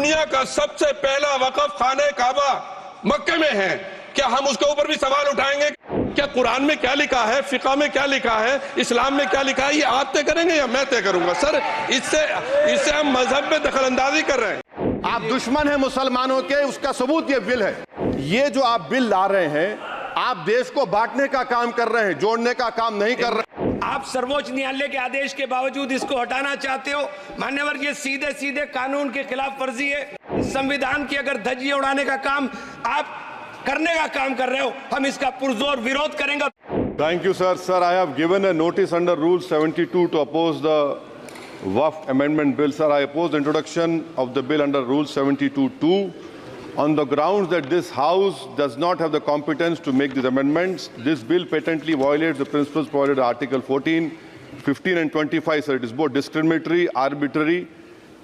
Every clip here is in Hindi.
दुनिया का सबसे पहला वक़फ़ खाने काबा मक्के में है, क्या हम उसके ऊपर भी सवाल उठाएंगे? क्या कुरान में क्या लिखा है, फिक़ह में क्या लिखा है, इस्लाम में क्या लिखा है, ये आप तय करेंगे या मैं तय करूंगा? सर, इससे हम मजहब में दखलंदाजी कर रहे हैं। आप दुश्मन हैं मुसलमानों के, उसका सबूत ये बिल है। ये जो आप बिल ला रहे हैं, आप देश को बांटने का काम कर रहे हैं, जोड़ने का काम नहीं कर रहे। आप सर्वोच्च न्यायालय के आदेश के बावजूद इसको हटाना चाहते हो। मान्यवर, ये सीधे सीधे कानून के खिलाफ वर्जी है। संविधान की अगर धज्जियां उड़ाने का काम आप करने का काम कर रहे हो, हम इसका पुरजोर विरोध करेंगे। Thank you, sir. Sir, I have given a notice under Rule 72 to oppose the Waqf Amendment Bill. Sir, I oppose the introduction of the bill under Rule 72(2) on the grounds that this House does not have the competence to make these amendments. This bill patently violates the principles provided in Article 14, 15 and 25. Sir, it is both discriminatory, arbitrary.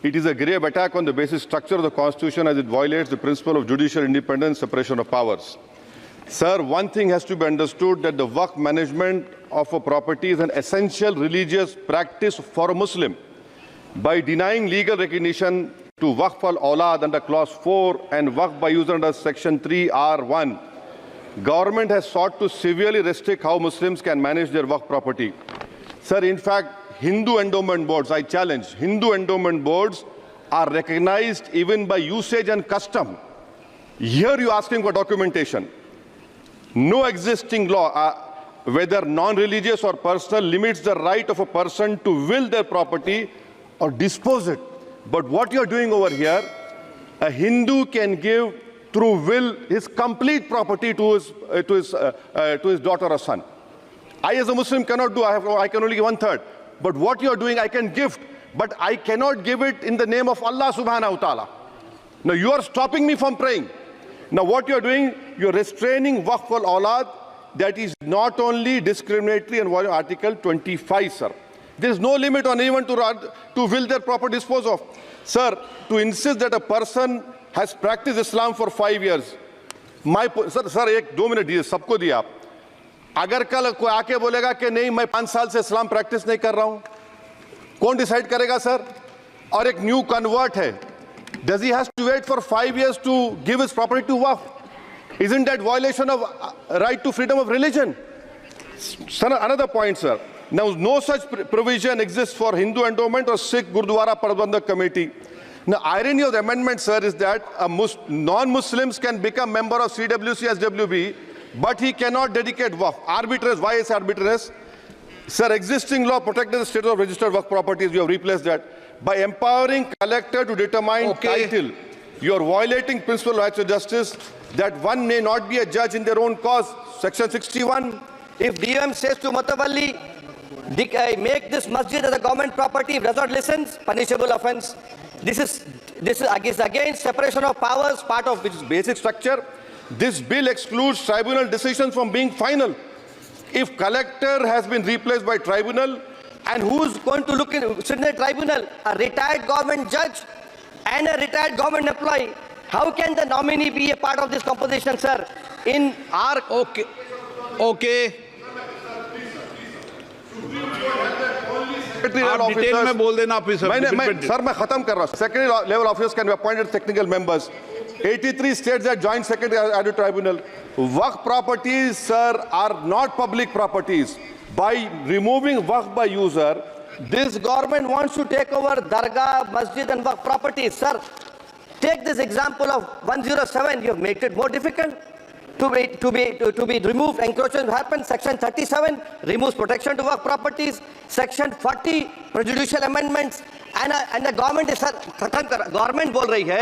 It is a grave attack on the basic structure of the Constitution as it violates the principle of judicial independence, separation of powers. Sir, one thing has to be understood, that the Waqf management of a property is an essential religious practice for a Muslim. By denying legal recognition to Waqf al-Awlad under Clause 4 and Waqf by user under Section 3(r)(1), government has sought to severely restrict how Muslims can manage their Waqf property. Sir, in fact, Hindu endowment boards, I challenge, Hindu endowment boards are recognized even by usage and custom. Here you are asking for documentation. No existing law, whether non-religious or personal, limits the right of a person to will their property or dispose it. But what you are doing over here, a Hindu can give through will his complete property to his daughter or son. I as a Muslim cannot do, I can only give 1/3. But what you are doing, I can gift, but I cannot give it in the name of Allah subhanahu wa ta'ala. Now you are stopping me from praying. Now what you are doing, you are restraining Waqf al-Awlad. That is not only discriminatory and violating Article 25, sir. There is no limit on anyone to will their property dispose of. Sir, to insist that a person has practiced Islam for 5 years. Sir, एक 2 मिनट दिए, सबको दिया आप। अगर कल कोई आके बोलेगा कि नहीं मैं 5 साल से इस्लाम प्रैक्टिस नहीं कर रहा हूं, कौन डिसाइड करेगा सर? और एक न्यू कन्वर्ट है, does he has to wait for 5 years to give his property to Waqf? Isn't that violation of right to freedom of religion? Sir, another point, sir. Now, no such provision exists for Hindu endowment or Sikh Gurdwara Prabandhak Committee. Now, irony of the amendment, sir, is that non-Muslims can become member of CWC, SWB, but he cannot dedicate Waqf. Arbitrariness, why is arbitrariness? Sir, existing law protected the status of registered Waqf properties. You have replaced that. By empowering collector to determine title, you are violating principle of rights of justice, that one may not be a judge in their own cause. Section 61. If DM says to Mutawalli, make this masjid as a government property, if does not listen, punishable offense. This is against separation of powers, part of which is basic structure. This bill excludes tribunal decisions from being final. If collector has been replaced by tribunal, and who is going to sit in the tribunal? A retired government judge and a retired government employee. How can the nominee be a part of this composition, sir? In our okay आप डिटेल में बोल देना ऑफिसर। सर मैं खत्म कर रहा हूं। Secondary level officers can be appointed technical members. 83 states that joint secretary added tribunal. Waqf properties, sir, are not public properties. By removing Waqf by user, this government wants to take over Dargah, Masjid and Waqf properties. Sir, take this example of 107. You have made it more difficult to be removed. Encroachment happens. Section 37 removes protection to Waqf properties. Section 40 prejudicial amendments. And the government is, sir, government बोल रही है।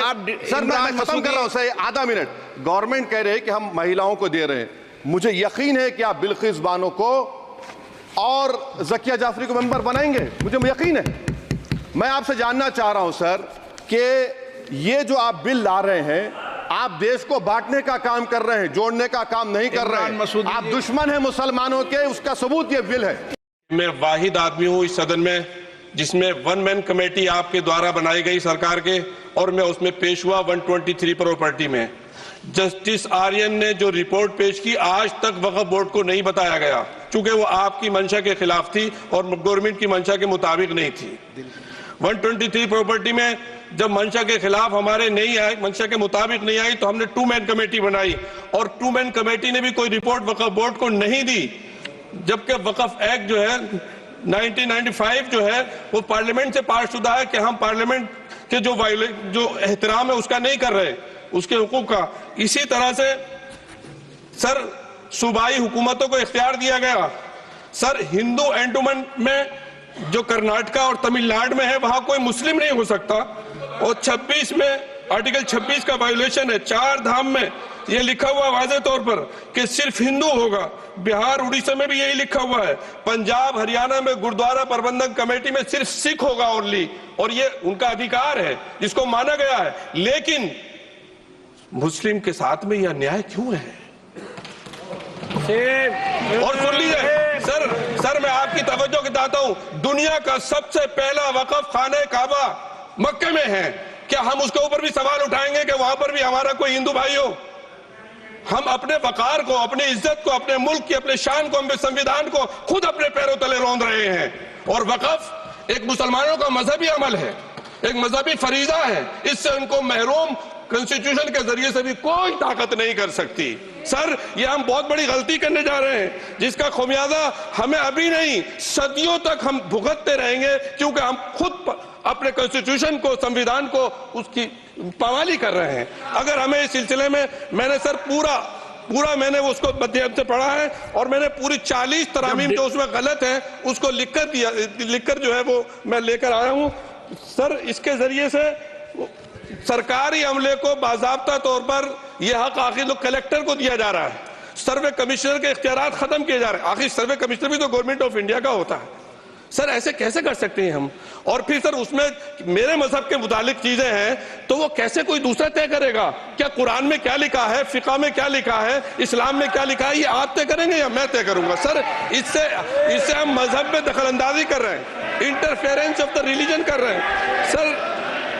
सर मैं खत्म कर रहा हूं सर, आधा मिनट। गवर्नमेंट कह रहे हैं कि हम महिलाओं को दे रहे हैं। मुझे यकीन है कि आप बिल्किस बानो को और ज़किया जाफरी को मेंबर बनाएंगे, मुझे यकीन है। मैं आपसे जानना चाह रहा हूं सर कि ये जो आप बिल ला रहे हैं, आप देश को बांटने का काम कर रहे हैं, जोड़ने का काम नहीं कर रहे हैं। आप दुश्मन हैं मुसलमानों के, उसका सबूत ये बिल है। मैं वाहिद आदमी हूं इस सदन में जिसमें 1 मैन कमेटी आपके द्वारा बनाई गई सरकार के, और मैं उसमें पेश हुआ 123 प्रॉपर्टी में। जस्टिस आर्यन ने जो रिपोर्ट पेश की, आज तक वक्फ बोर्ड को नहीं बताया गया, चूंकि वो आपकी मंशा के खिलाफ थी और गवर्नमेंट की मंशा के मुताबिक नहीं थी। 123 प्रॉपर्टी में जब मंशा के खिलाफ हमारे नहीं आई, मंशा के मुताबिक नहीं आई, तो हमने 2 मैन कमेटी बनाई और 2 मैन कमेटी ने भी कोई रिपोर्ट वक्फ बोर्ड को नहीं दी, जबकि वक्फ एक्ट जो है 1995 जो है वो पार्लियामेंट से पास शुदा है कि हम पार्लियामेंट के जो एहतराम है उसका नहीं कर रहे, उसके हुकूक का। इसी तरह से सर सूबाई हुकूमतों को इख्तियार दिया गया। सर हिंदू एंडोमेंट में जो कर्नाटका और तमिलनाडु में है वहां कोई मुस्लिम नहीं हो सकता, और 26 में आर्टिकल 26 का वायोलेशन है। 4 धाम में ये लिखा हुआ वाज़े तौर पर कि सिर्फ हिंदू होगा। बिहार उड़ीसा में भी यही लिखा हुआ है। पंजाब हरियाणा में गुरुद्वारा प्रबंधन कमेटी में सिर्फ सिख होगा ओनली, और ये उनका अधिकार है जिसको माना गया है। लेकिन मुस्लिम के साथ में यह अन्याय क्यों है? और सुन लीजिए सर मैं आपकी तवज्जो के चाहता हूं, दुनिया का सबसे पहला वक्फ खाने काबा मक्के में है। क्या हम उसके ऊपर भी सवाल उठाएंगे कि वहां पर भी हमारा कोई हिंदू भाई हो? हम अपने वकार को, अपनी इज्जत को, अपने मुल्क की, अपने शान को, अपने संविधान को खुद अपने पैरों तले रौंद रहे हैं। और वक्फ एक मुसलमानों का मजहबी अमल है, एक मजहबी फरीजा है। इससे उनको महरूम कॉन्स्टिट्यूशन के जरिए से भी कोई ताकत नहीं कर सकती। सर ये हम बहुत बड़ी गलती करने जा रहे हैं जिसका खुमियाजा हमें अभी नहीं सदियों तक हम भुगतते रहेंगे, क्योंकि हम खुद अपने कॉन्स्टिट्यूशन को, संविधान को, उसकी पामाली कर रहे हैं। अगर हमें इस सिलसिले में मैंने सर पूरा मैंने उसको मध्यम से पढ़ा है और मैंने पूरी 40 तरामीम जो उसमें गलत है उसको लिखकर जो है वो मैं लेकर आया हूं। सर इसके जरिए से सरकारी अमले को बाज़ाब्ता तौर पर यह हक आखिर कलेक्टर को दिया जा रहा है, सर्वे कमिश्नर के इख्तियारात खत्म किए जा रहे हैं। आखिर सर्वे कमिश्नर भी तो गवर्नमेंट ऑफ इंडिया का होता है। सर ऐसे कैसे कर सकते हैं हम? और फिर सर उसमें मेरे मजहब के मुतालिक चीजें हैं तो वो कैसे कोई दूसरा तय करेगा? क्या कुरान में क्या लिखा है, फिका में क्या लिखा है, इस्लाम में क्या लिखा है, ये आप तय करेंगे या मैं तय करूंगा? सर इससे हम मजहब में दखल अंदाजी कर रहे हैं, इंटरफेरेंस ऑफ द रिलीजन कर रहे हैं।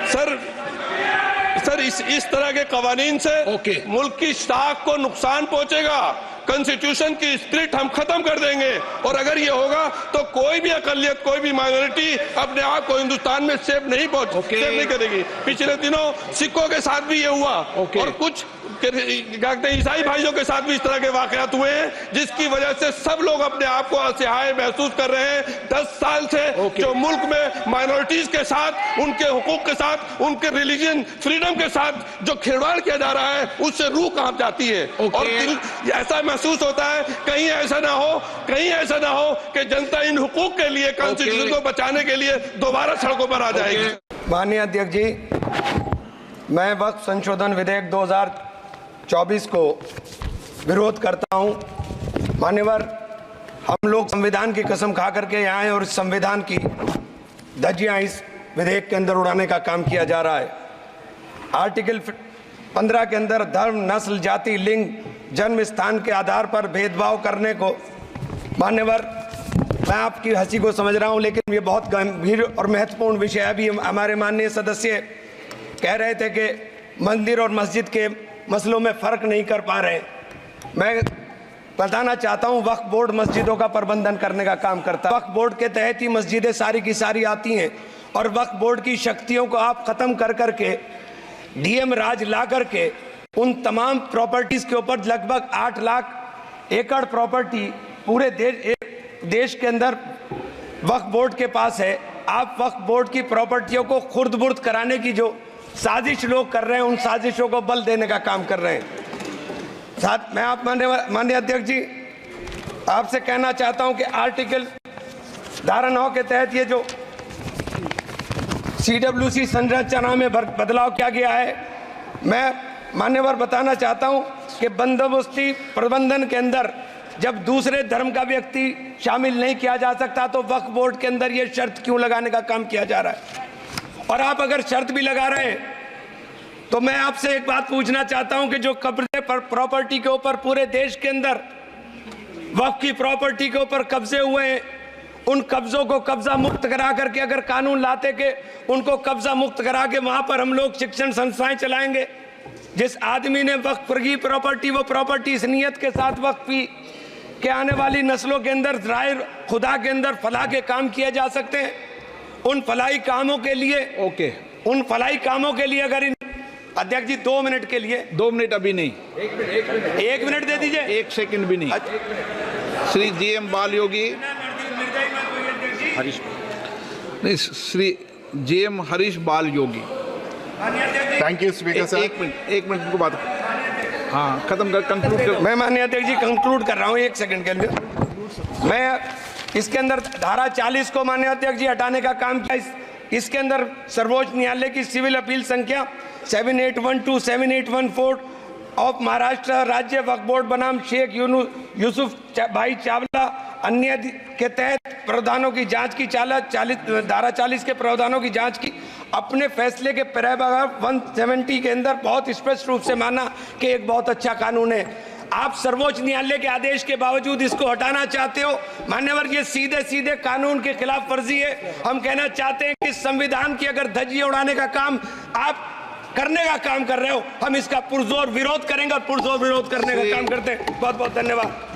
सर इस तरह के कवानीन से मुल्क की साख को नुकसान पहुंचेगा। कॉन्स्टिट्यूशन की स्पिरिट हम खत्म कर देंगे, और अगर ये होगा तो कोई भी अकलियत, कोई भी माइनॉरिटी अपने आप को हिंदुस्तान में सेफ नहीं करेगी। पिछले दिनों सिखों के साथ भी ये हुआ, और कुछ ईसाई भाइयों के साथ भी इस तरह के वाकयात हुए हैं, जिसकी वजह से सब लोग अपने आप को असहाय महसूस कर रहे हैं। 10 साल से जो मुल्क में माइनॉरिटीज के साथ, उनके हुकूक के साथ, उनके रिलीजन फ्रीडम के साथ जो खिलवाड़ किया जा रहा है, उससे रूह कांप जाती है। और ऐसा महसूस होता है कहीं ऐसा ना हो कि जनता इन हुकूक के लिए, कॉन्स्टिट्यूशन को बचाने के लिए दोबारा सड़कों पर आ जाएगी। माननीय अध्यक्ष जी, मैं वक्फ संशोधन विधेयक 2024 को विरोध करता हूं। मान्यवर, हम लोग संविधान की कसम खा करके यहाँ आए और इस संविधान की धज्जियां इस विधेयक के अंदर उड़ाने का काम किया जा रहा है। आर्टिकल 15 के अंदर धर्म, नस्ल, जाति, लिंग, जन्म स्थान के आधार पर भेदभाव करने को, मान्यवर मैं आपकी हंसी को समझ रहा हूं, लेकिन ये बहुत गंभीर और महत्वपूर्ण विषय है। अभी हमारे माननीय सदस्य कह रहे थे कि मंदिर और मस्जिद के मसलों में फ़र्क नहीं कर पा रहे। मैं बताना चाहता हूं, वक्फ बोर्ड मस्जिदों का प्रबंधन करने का काम करता है। वक्फ बोर्ड के तहत ही मस्जिदें सारी की सारी आती हैं, और वक्फ बोर्ड की शक्तियों को आप ख़त्म कर करके डीएम राज ला करके उन तमाम प्रॉपर्टीज़ के ऊपर लगभग 8 लाख एकड़ प्रॉपर्टी पूरे देश के अंदर वक्फ बोर्ड के पास है। आप वक्फ बोर्ड की प्रॉपर्टियों को खुर्द-बुर्द कराने की जो साजिश लोग कर रहे हैं, उन साजिशों को बल देने का काम कर रहे हैं। साथ मैं आप माननीय अध्यक्ष जी आपसे कहना चाहता हूं कि आर्टिकल धारा 9 के तहत ये जो CWC संरचना में बदलाव किया गया है, मैं मान्यवर बताना चाहता हूं कि बंदोबस्ती प्रबंधन के अंदर जब दूसरे धर्म का व्यक्ति शामिल नहीं किया जा सकता, तो वक्फ बोर्ड के अंदर ये शर्त क्यों लगाने का काम किया जा रहा है? और आप अगर शर्त भी लगा रहे हैं तो मैं आपसे एक बात पूछना चाहता हूं कि जो कब्जे पर प्रॉपर्टी के ऊपर पूरे देश के अंदर वक्फ की प्रॉपर्टी के ऊपर कब्जे हुए हैं, उन कब्जों को कब्जा मुक्त करा करके अगर कानून लाते के उनको कब्जा मुक्त करा के वहां पर हम लोग शिक्षण संस्थाएं चलाएंगे। जिस आदमी ने वक्फ की प्रॉपर्टी, वो प्रॉपर्टी इस नियत के साथ वक्फ की कि आने वाली नस्लों के अंदर राय खुदा के अंदर फलाह के काम किए जा सकते हैं, उन फलाई कामों के लिए ओके, उन फलाई कामों के लिए अगर अध्यक्ष जी 2 मिनट के लिए 2 मिनट अभी नहीं, 1 मिनट दे दीजिए। 1 सेकंड भी नहीं। श्री जीएम बाल योगी, नहीं, Shri GM Harish Bal Yogi. Thank you speaker sir. 1 minute को बात, हाँ खत्म कर, कंक्लूड कर। मैं माननीय अध्यक्ष जी कंक्लूड कर रहा हूँ 1 सेकंड के लिए। मैं इसके अंदर धारा 40 को माननीय अध्यक्ष जी हटाने का काम किया। इसके अंदर सर्वोच्च न्यायालय की सिविल अपील संख्या 7812 7814 ऑफ महाराष्ट्र राज्य वक्फ बोर्ड बनाम शेख यूसुफ भाई चावला अन्य के तहत प्रावधानों की जांच की धारा 40 के प्रावधानों की जांच की। अपने फैसले के पैराग्राफ 170 के अंदर बहुत स्पष्ट रूप से माना कि एक बहुत अच्छा कानून है। आप सर्वोच्च न्यायालय के आदेश के बावजूद इसको हटाना चाहते हो मान्यवर, ये सीधे सीधे कानून के खिलाफ वर्जी है। हम कहना चाहते हैं कि संविधान की अगर धज्जियां उड़ाने का काम आप करने का काम कर रहे हो, हम इसका पुरजोर विरोध करेंगे और पुरजोर विरोध करने का काम करते हैं। बहुत बहुत धन्यवाद।